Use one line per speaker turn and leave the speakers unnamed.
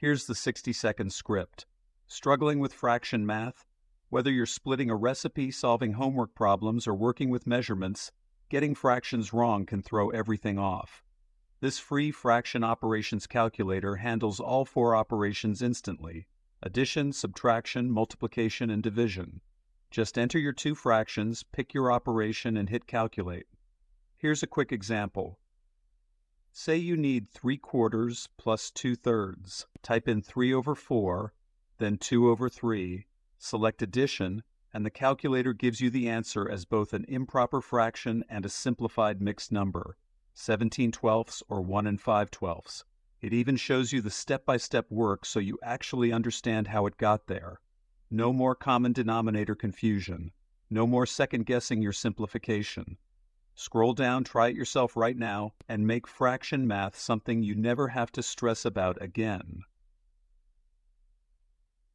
Here's the 60-second script. Struggling with fraction math? Whether you're splitting a recipe, solving homework problems, or working with measurements, getting fractions wrong can throw everything off. This free fraction operations calculator handles all four operations instantly: addition, subtraction, multiplication, and division. Just enter your two fractions, pick your operation, and hit calculate. Here's a quick example. Say you need 3/4 plus 2/3. Type in 3/4, then 2/3, select addition, and the calculator gives you the answer as both an improper fraction and a simplified mixed number, 17/12 or 1 5/12. It even shows you the step-by-step work so you actually understand how it got there. No more common denominator confusion. No more second-guessing your simplification. Scroll down, try it yourself right now, and make fraction math something you never have to stress about again.